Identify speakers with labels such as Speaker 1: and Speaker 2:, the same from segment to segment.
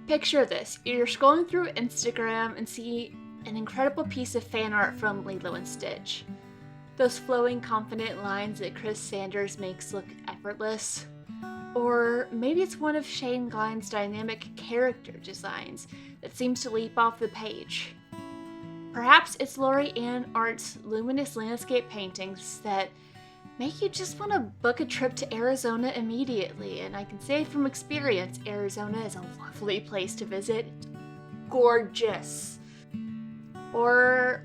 Speaker 1: Picture this. You're scrolling through Instagram and see an incredible piece of fan art from Lilo and Stitch. Those flowing, confident lines that Chris Sanders makes look effortless. Or maybe it's one of Shane Glein's dynamic character designs that seems to leap off the page. Perhaps it's Lori Ann Art's luminous landscape paintings that make you just want to book a trip to Arizona immediately, and I can say from experience, Arizona is a lovely place to visit. Gorgeous. Or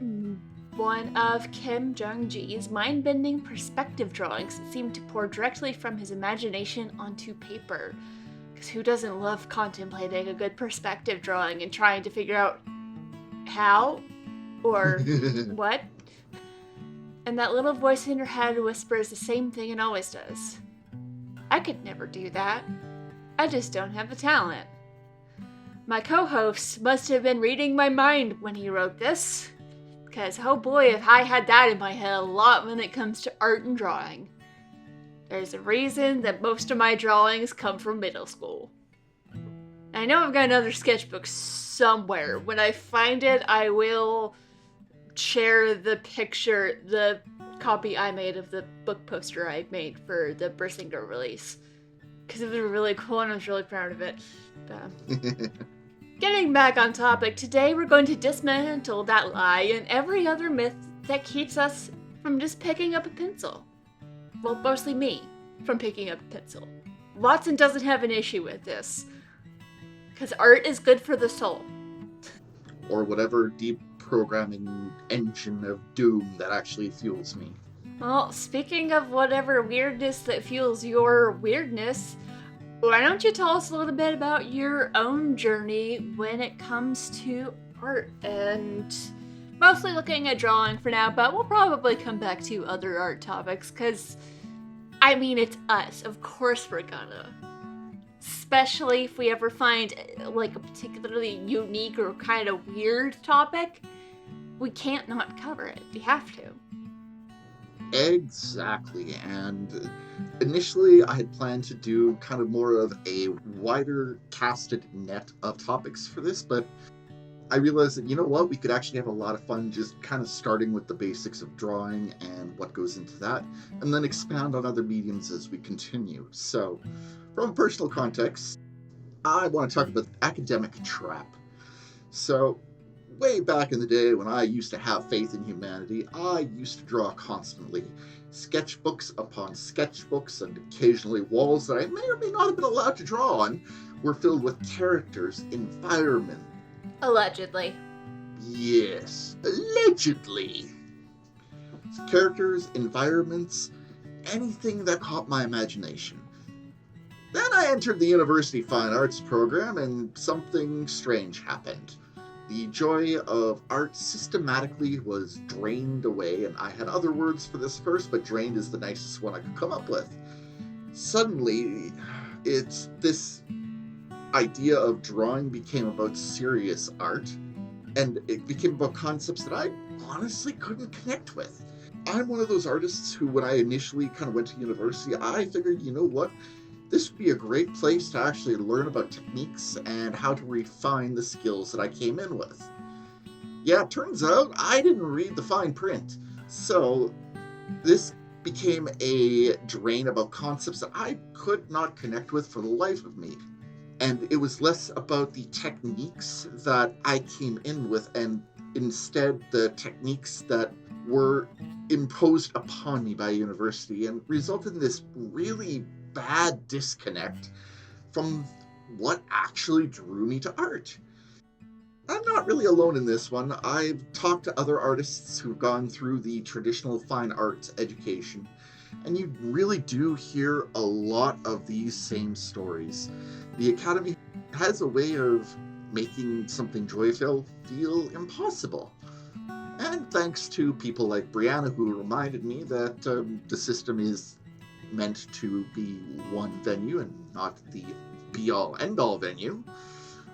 Speaker 1: one of Kim Jung-ji's mind-bending perspective drawings that seem to pour directly from his imagination onto paper. Because who doesn't love contemplating a good perspective drawing and trying to figure out how or what? And that little voice in your head whispers the same thing it always does. I could never do that. I just don't have the talent. My co-host must have been reading my mind when he wrote this. Because, oh boy, if I had that in my head a lot when it comes to art and drawing. There's a reason that most of my drawings come from middle school. I know I've got another sketchbook somewhere. When I find it, I will share the picture, the copy I made of the book poster I made for the Bersinger release. Because it was really cool and I was really proud of it. Getting back on topic, today we're going to dismantle that lie and every other myth that keeps us from just picking up a pencil. Well, mostly me, from picking up a pencil. Watson doesn't have an issue with this. Because art is good for the soul.
Speaker 2: Or whatever deep programming engine of doom that actually fuels me.
Speaker 1: Well, speaking of whatever weirdness that fuels your weirdness, why don't you tell us a little bit about your own journey when it comes to art? And mostly looking at drawing for now, but we'll probably come back to other art topics, because, I mean, it's us. Of course we're gonna. Especially if we ever find, like, a particularly unique or kind of weird topic, we can't not cover it. We have to.
Speaker 2: Exactly, and initially I had planned to do kind of more of a wider casted net of topics for this, but I realized that, you know what, we could actually have a lot of fun just kind of starting with the basics of drawing and what goes into that, and then expand on other mediums as we continue. So, from a personal context, I want to talk about the academic trap. So, way back in the day when I used to have faith in humanity, I used to draw constantly. Sketchbooks upon sketchbooks, and occasionally walls that I may or may not have been allowed to draw on were filled with characters, environment.
Speaker 1: Allegedly.
Speaker 2: Yes, allegedly. Characters, environments, anything that caught my imagination. Then I entered the University Fine Arts program and something strange happened. The joy of art systematically was drained away, and I had other words for this first, but drained is the nicest one I could come up with. Suddenly, it's this idea of drawing became about serious art, and it became about concepts that I honestly couldn't connect with. I'm one of those artists who, when I initially kind of went to university, I figured, you know what? This would be a great place to actually learn about techniques and how to refine the skills that I came in with. Yeah, it turns out I didn't read the fine print. So this became a drain about concepts that I could not connect with for the life of me. And it was less about the techniques that I came in with, and instead the techniques that were imposed upon me by university, and resulted in this really bad disconnect from what actually drew me to art. I'm not really alone in this one. I've talked to other artists who've gone through the traditional fine arts education, and you really do hear a lot of these same stories. The Academy has a way of making something joyful feel impossible. And thanks to people like Brianna, who reminded me that the system is meant to be one venue and not the be-all, end-all venue.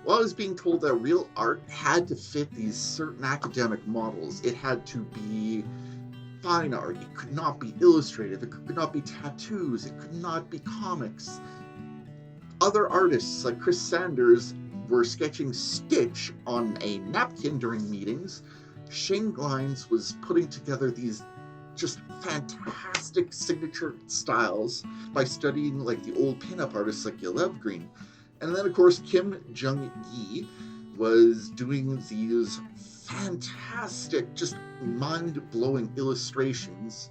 Speaker 2: Well, I was being told that real art had to fit these certain academic models. It had to be fine art. It could not be illustrative. It could not be tattoos. It could not be comics. Other artists like Chris Sanders were sketching Stitch on a napkin during meetings, Shane Glines was putting together these just fantastic signature styles by studying like the old pinup artists like Gil Green. And then of course Kim Jung-yi was doing these fantastic, just mind-blowing illustrations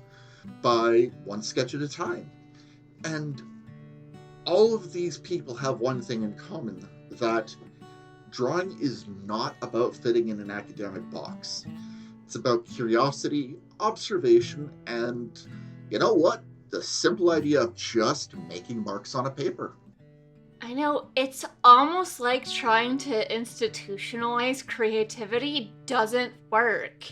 Speaker 2: by one sketch at a time. And all of these people have one thing in common, that drawing is not about fitting in an academic box. It's about curiosity, observation, and, you know what? The simple idea of just making marks on a paper.
Speaker 1: I know, it's almost like trying to institutionalize creativity doesn't work.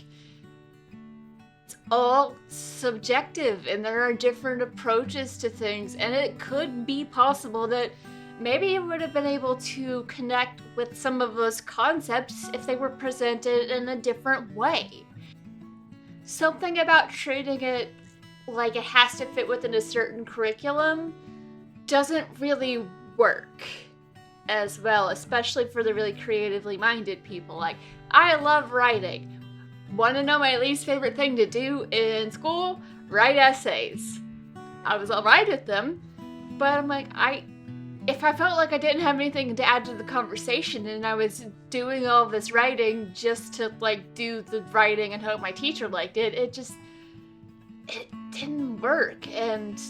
Speaker 1: It's all subjective, and there are different approaches to things, and it could be possible that maybe you would have been able to connect with some of those concepts if they were presented in a different way. Something about treating it like it has to fit within a certain curriculum doesn't really work as well, especially for the really creatively minded people. Like, I love writing. Want to know my least favorite thing to do in school? Write essays. I was alright at them, but I'm like, if I felt like I didn't have anything to add to the conversation and I was doing all this writing just to like do the writing and hope my teacher liked it, it didn't work. And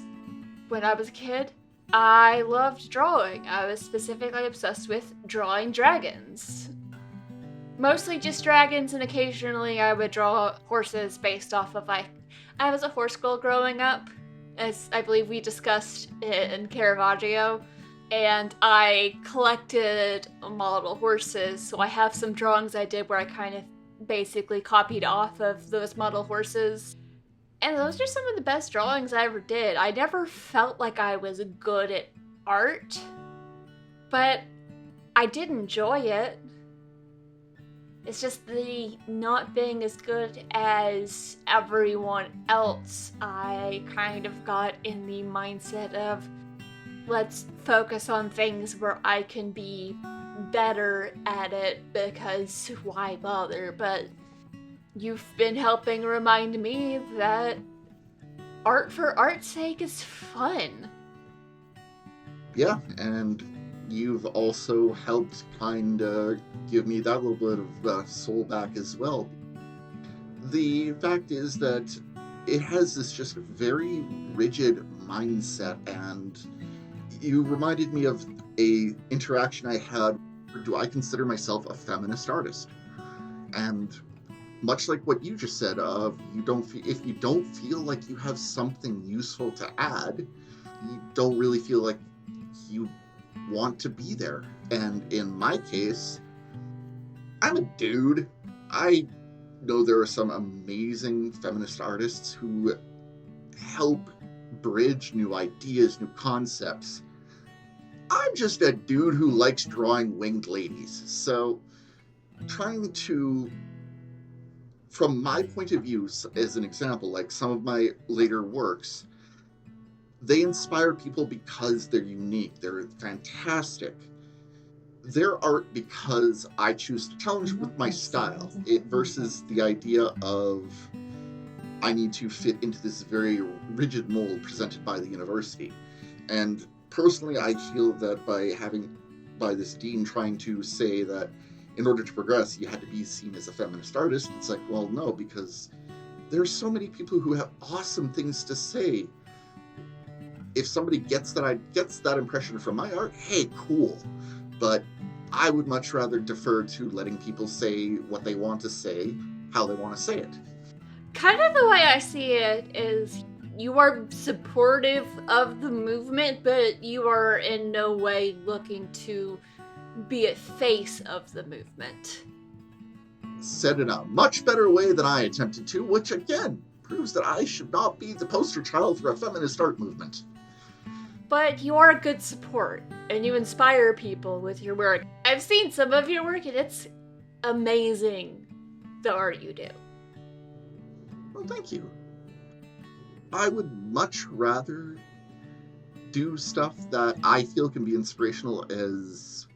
Speaker 1: when I was a kid, I loved drawing. I was specifically obsessed with drawing dragons. Mostly just dragons, and occasionally I would draw horses based off of I was a horse girl growing up, as I believe we discussed in Caravaggio. And I collected model horses, so I have some drawings I did where I kind of basically copied off of those model horses. And those are some of the best drawings I ever did. I never felt like I was good at art, but I did enjoy it. It's just the not being as good as everyone else. I kind of got in the mindset of, let's focus on things where I can be better at it, because why bother? But you've been helping remind me that art for art's sake is fun.
Speaker 2: Yeah, and you've also helped kind of give me that little bit of soul back as well. The fact is that it has this just very rigid mindset, and you reminded me of a interaction I had. Do I consider myself a feminist artist? And much like what you just said, if you don't feel like you have something useful to add, you don't really feel like you want to be there. And in my case, I'm a dude. I know there are some amazing feminist artists who help bridge new ideas, new concepts. I'm just a dude who likes drawing winged ladies. So trying to, from my point of view, as an example, like some of my later works, they inspire people because they're unique, they're fantastic. They're art because I choose to challenge with my style, versus the idea of I need to fit into this very rigid mold presented by the university. And personally, I feel that by this dean trying to say that in order to progress, you had to be seen as a feminist artist, it's like, well, no, because there's so many people who have awesome things to say. If somebody gets that impression from my art, hey, cool. But I would much rather defer to letting people say what they want to say, how they want to say it.
Speaker 1: Kind of the way I see it is, you are supportive of the movement, but you are in no way looking to be a face of the movement.
Speaker 2: Said in a much better way than I attempted to, which again proves that I should not be the poster child for a feminist art movement.
Speaker 1: But you are a good support, and you inspire people with your work. I've seen some of your work, and it's amazing, the art you do.
Speaker 2: Well, thank you. I would much rather do stuff that I feel can be inspirational as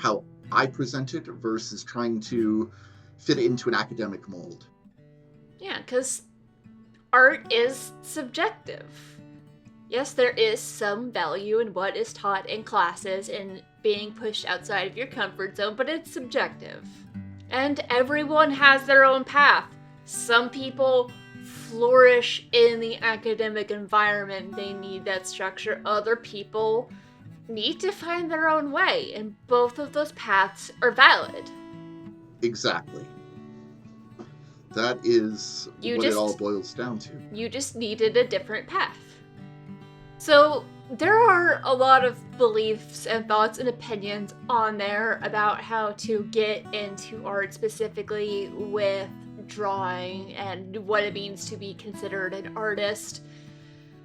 Speaker 2: how I present it versus trying to fit it into an academic mold.
Speaker 1: Yeah, because art is subjective. Yes, there is some value in what is taught in classes and being pushed outside of your comfort zone, but it's subjective. And everyone has their own path. Some people flourish in the academic environment, they need that structure. Other people need to find their own way, and both of those paths are valid.
Speaker 2: Exactly. That is what it all boils down to.
Speaker 1: You just needed a different path. So, there are a lot of beliefs and thoughts and opinions on there about how to get into art, specifically with drawing and what it means to be considered an artist.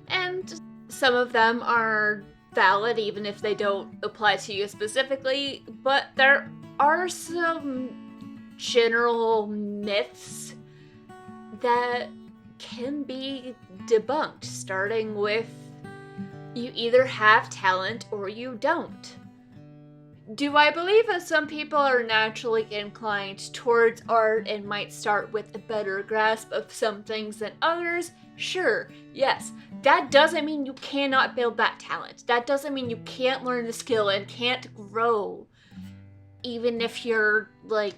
Speaker 1: And some of them are valid, even if they don't apply to you specifically, but there are some general myths that can be debunked, starting with you either have talent or you don't. Do I believe that some people are naturally inclined towards art and might start with a better grasp of some things than others? Sure, yes. That doesn't mean you cannot build that talent. That doesn't mean you can't learn the skill and can't grow. Even if you're, like,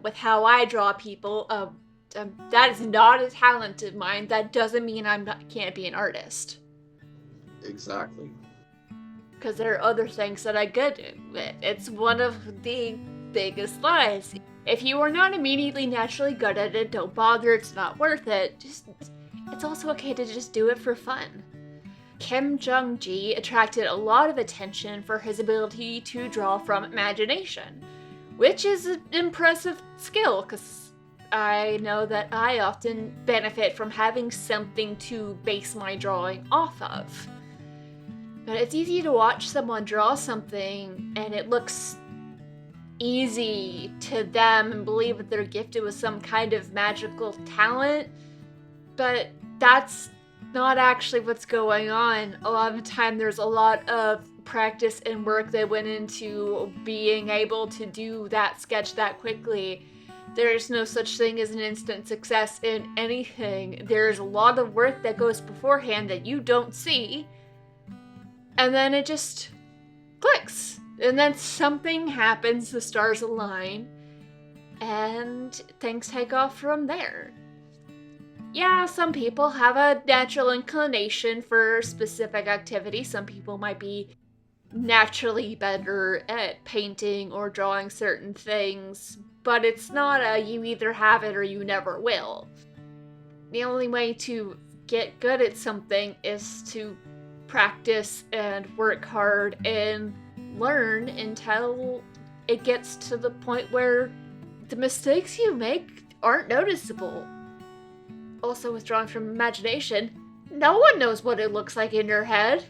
Speaker 1: with how I draw people, that is not a talent of mine. That doesn't mean can't be an artist.
Speaker 2: Exactly.
Speaker 1: Because there are other things that I good at. It's one of the biggest lies. If you are not immediately naturally good at it, don't bother, it's not worth it. It's also okay to just do it for fun. Kim Jung-gi attracted a lot of attention for his ability to draw from imagination, which is an impressive skill, because I know that I often benefit from having something to base my drawing off of. But it's easy to watch someone draw something and it looks easy to them and believe that they're gifted with some kind of magical talent, but that's not actually what's going on. A lot of the time there's a lot of practice and work that went into being able to do that sketch that quickly. There's no such thing as an instant success in anything. There's a lot of work that goes beforehand that you don't see. And then it just clicks. And then something happens, the stars align, and things take off from there. Yeah, some people have a natural inclination for specific activity. Some people might be naturally better at painting or drawing certain things, but it's not a you either have it or you never will. The only way to get good at something is to practice and work hard and learn until it gets to the point where the mistakes you make aren't noticeable. Also, with drawing from imagination, no one knows what it looks like in your head.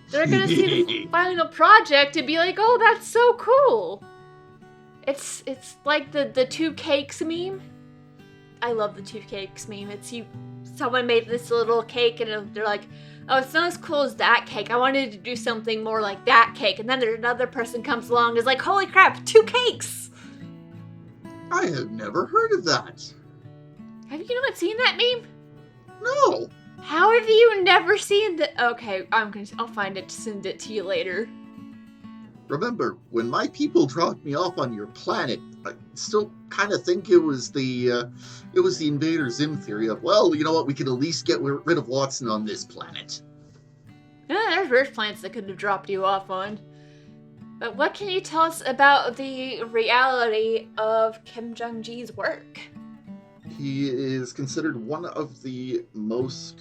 Speaker 1: They're gonna see the final project and be like, oh, that's so cool. It's like the two cakes meme. I love the two cakes meme. Someone made this little cake and they're like, oh, it's not as cool as that cake. I wanted to do something more like that cake. And then there's another person comes along and is like, holy crap, 2 cakes!
Speaker 2: I have never heard of that.
Speaker 1: Have you not seen that meme?
Speaker 2: No.
Speaker 1: How have you never seen the... Okay, I'll find it to send it to you later.
Speaker 2: Remember, when my people dropped me off on your planet, I still kind of think it was the Invader Zim theory of, well, you know what, we can at least get rid of Watson on this planet.
Speaker 1: Yeah, there's worse planets that could have dropped you off on. But what can you tell us about the reality of Kim Jung-gi's work?
Speaker 2: He is considered one of the most,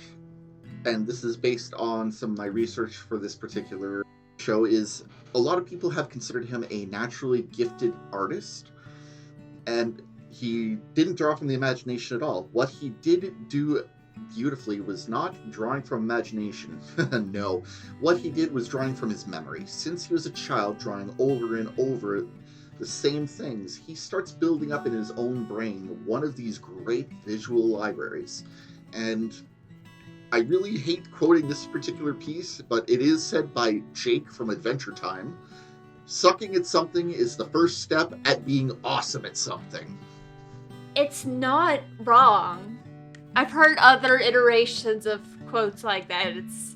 Speaker 2: and this is based on some of my research for this particular show, is a lot of people have considered him a naturally gifted artist, and he didn't draw from the imagination at all. What he did do beautifully was not drawing from imagination. No. What he did was drawing from his memory. Since he was a child, drawing over and over the same things, he starts building up in his own brain one of these great visual libraries. And I really hate quoting this particular piece, but it is said by Jake from Adventure Time. Sucking at something is the first step at being awesome at something.
Speaker 1: It's not wrong. I've heard other iterations of quotes like that. It's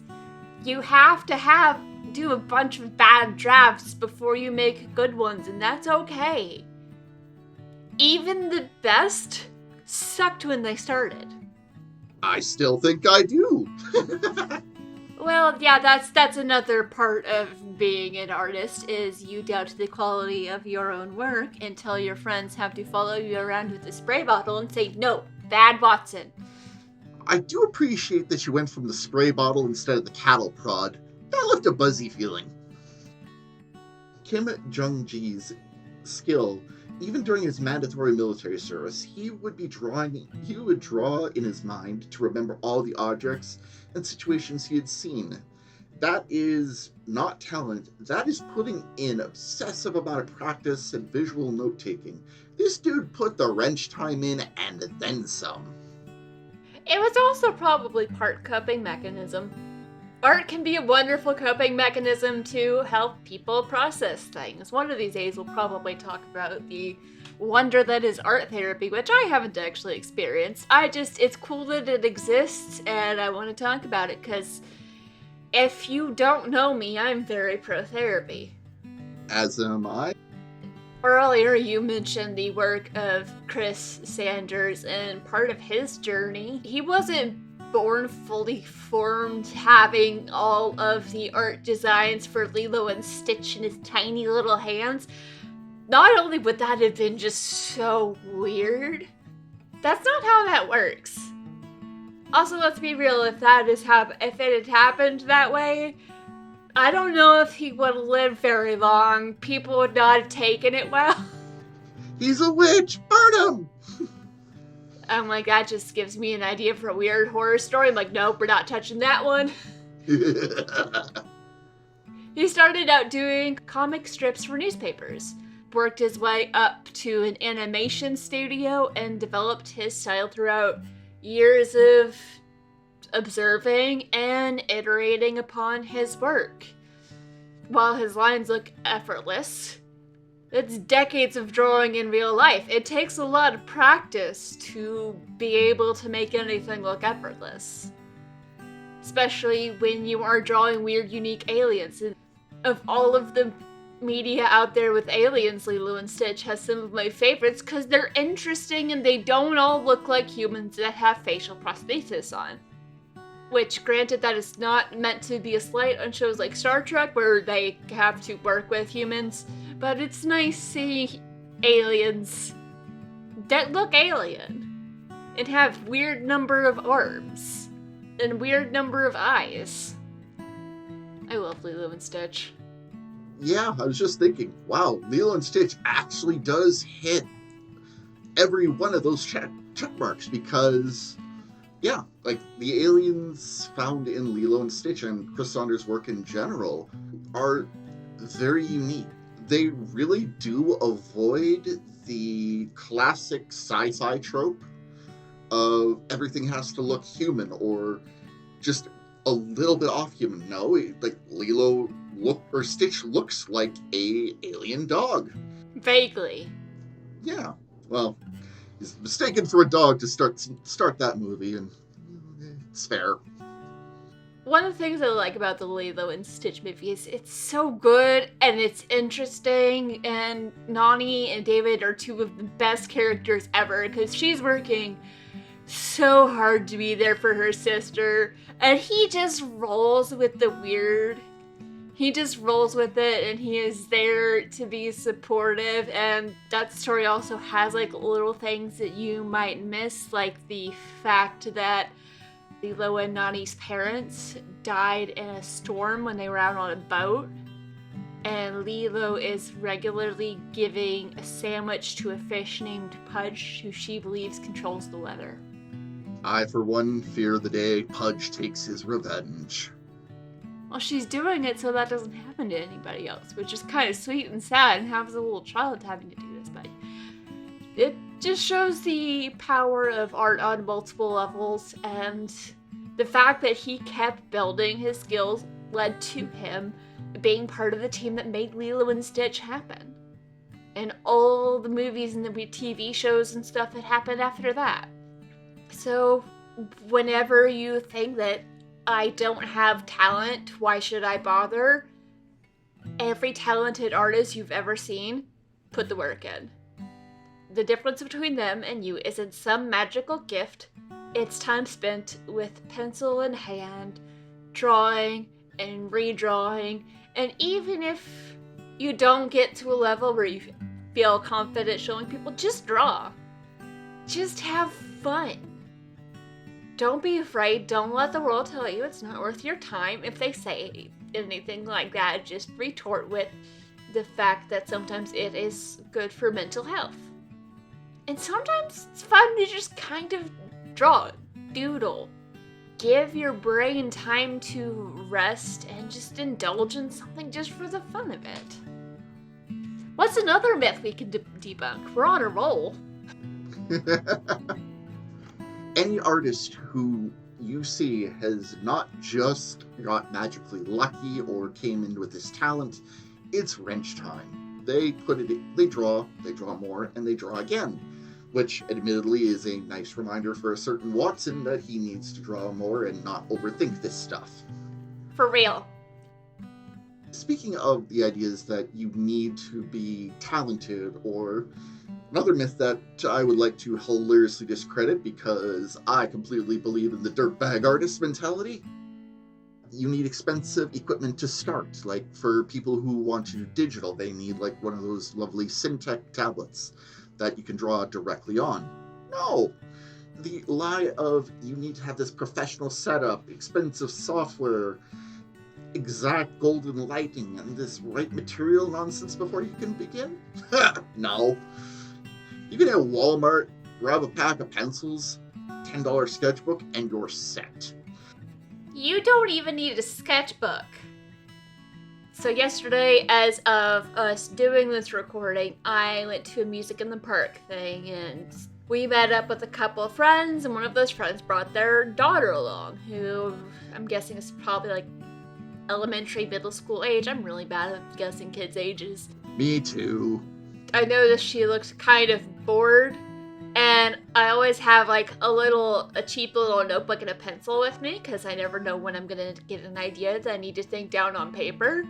Speaker 1: you have to do a bunch of bad drafts before you make good ones, and that's okay. Even the best sucked when they started.
Speaker 2: I still think I do.
Speaker 1: Well, yeah, that's another part of being an artist, is you doubt the quality of your own work until your friends have to follow you around with a spray bottle and say, no, bad Watson.
Speaker 2: I do appreciate that you went from the spray bottle instead of the cattle prod. That left a buzzy feeling. Kim Jung-ji's skill, even during his mandatory military service, he would draw in his mind to remember all the objects and situations he had seen. That is not talent, that is putting in obsessive amount of practice and visual note-taking. This dude put the wrench time in and then some.
Speaker 1: It was also probably part coping mechanism. Art can be a wonderful coping mechanism to help people process things. One of these days we'll probably talk about the wonder that is art therapy, which I haven't actually experienced. It's cool that it exists, and I want to talk about it, because if you don't know me, I'm very pro-therapy.
Speaker 2: As am I.
Speaker 1: Earlier, you mentioned the work of Chris Sanders, and part of his journey, he wasn't born fully formed, having all of the art designs for Lilo and Stitch in his tiny little hands. Not only would that have been just so weird, that's not how that works. Also, let's be real, if it had happened that way, I don't know if he would have lived very long. People would not have taken it well.
Speaker 2: He's a witch! Burn him!
Speaker 1: I'm like, that just gives me an idea for a weird horror story. I'm like, nope, we're not touching that one. He started out doing comic strips for newspapers, worked his way up to an animation studio, and developed his style throughout years of observing and iterating upon his work. While his lines look effortless, it's decades of drawing in real life. It takes a lot of practice to be able to make anything look effortless. Especially when you are drawing weird, unique aliens. And of all of the media out there with aliens, Lilo and Stitch has some of my favorites because they're interesting and they don't all look like humans that have facial prosthesis on. Which, granted, that is not meant to be a slight on shows like Star Trek where they have to work with humans, but it's nice seeing aliens that look alien and have weird number of arms and weird number of eyes. I love Lilo and Stitch.
Speaker 2: Yeah, I was just thinking, wow, Lilo and Stitch actually does hit every one of those check marks because, yeah, like the aliens found in Lilo and Stitch and Chris Saunders' work in general are very unique. They really do avoid the classic sci-fi trope of everything has to look human or just a little bit off human. No, like Stitch looks like a alien dog.
Speaker 1: Vaguely.
Speaker 2: Yeah. Well, he's mistaken for a dog to start that movie, and it's fair.
Speaker 1: One of the things I like about the Lilo and Stitch movie is it's so good and it's interesting, and Nani and David are two of the best characters ever because she's working so hard to be there for her sister, and he just rolls with the weird. He just rolls with it, and he is there to be supportive, and that story also has like little things that you might miss, like the fact that Lilo and Nani's parents died in a storm when they were out on a boat, and Lilo is regularly giving a sandwich to a fish named Pudge, who she believes controls the weather.
Speaker 2: I, for one, fear the day Pudge takes his revenge.
Speaker 1: Well, she's doing it so that doesn't happen to anybody else, which is kind of sweet and sad, and has a little child having to do this, but it just shows the power of art on multiple levels, and the fact that he kept building his skills led to him being part of the team that made Lilo and Stitch happen. And all the movies and the TV shows and stuff that happened after that. So, whenever you think that I don't have talent, why should I bother? Every talented artist you've ever seen, put the work in. The difference between them and you isn't some magical gift. It's time spent with pencil in hand, drawing and redrawing, and even if you don't get to a level where you feel confident showing people, just draw. Just have fun. Don't be afraid. Don't let the world tell you it's not worth your time. If they say anything like that, just retort with the fact that sometimes it is good for mental health. And sometimes it's fun to just kind of draw, doodle. Give your brain time to rest and just indulge in something just for the fun of it. What's another myth we can debunk? We're on a roll.
Speaker 2: Any artist who you see has not just got magically lucky or came in with this talent, it's wrench time. They draw more, and they draw again. Which admittedly is a nice reminder for a certain Watson that he needs to draw more and not overthink this stuff.
Speaker 1: For real.
Speaker 2: Speaking of the ideas that you need to be talented, or another myth that I would like to hilariously discredit because I completely believe in the dirtbag artist mentality, you need expensive equipment to start. Like for people who want to do digital, they need like one of those lovely Syntec tablets that you can draw directly on. No! The lie of you need to have this professional setup, expensive software, exact golden lighting, and this right material nonsense before you can begin? No. You can hit Walmart, grab a pack of pencils, $10 sketchbook, and you're set.
Speaker 1: You don't even need a sketchbook. So yesterday, as of us doing this recording, I went to a music in the park thing, and we met up with a couple of friends, and one of those friends brought their daughter along, who I'm guessing is probably like elementary, middle school age. I'm really bad at guessing kids' ages.
Speaker 2: Me too.
Speaker 1: I noticed she looked kind of bored, and I always have like a cheap little notebook and a pencil with me, because I never know when I'm gonna get an idea that I need to think down on paper.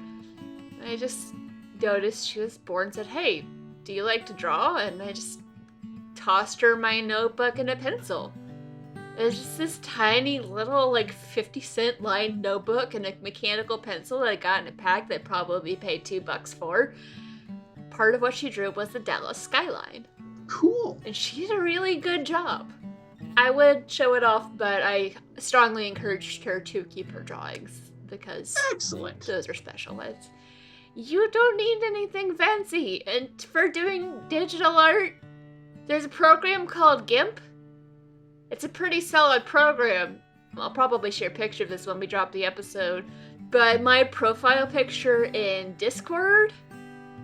Speaker 1: I just noticed she was bored and said, "Hey, do you like to draw?" And I just tossed her my notebook and a pencil. It was just this tiny little like 50-cent lined notebook and a mechanical pencil that I got in a pack that I probably paid $2 for. Part of what she drew was the Dallas skyline.
Speaker 2: Cool.
Speaker 1: And she did a really good job. I would show it off, but I strongly encouraged her to keep her drawings because
Speaker 2: Excellent.
Speaker 1: Those are special ones. You don't need anything fancy, and for doing digital art, there's a program called GIMP. It's a pretty solid program. I'll probably share a picture of this when we drop the episode, but my profile picture in Discord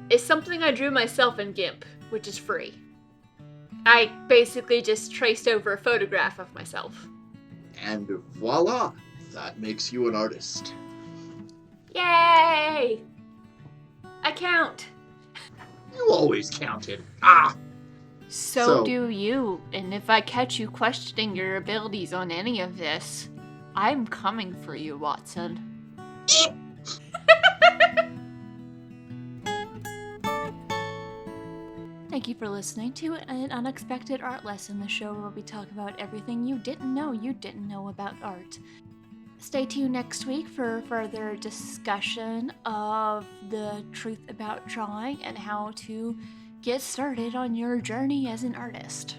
Speaker 1: is something I drew myself in GIMP, which is free. I basically just traced over a photograph of myself.
Speaker 2: And voila, that makes you an artist.
Speaker 1: Yay! I count.
Speaker 2: You always counted. Ah!
Speaker 1: So do you, and if I catch you questioning your abilities on any of this, I'm coming for you, Watson. Thank you for listening to An Unexpected Art Lesson, the show where we talk about everything you didn't know about art. Stay tuned next week for further discussion of the truth about drawing and how to get started on your journey as an artist.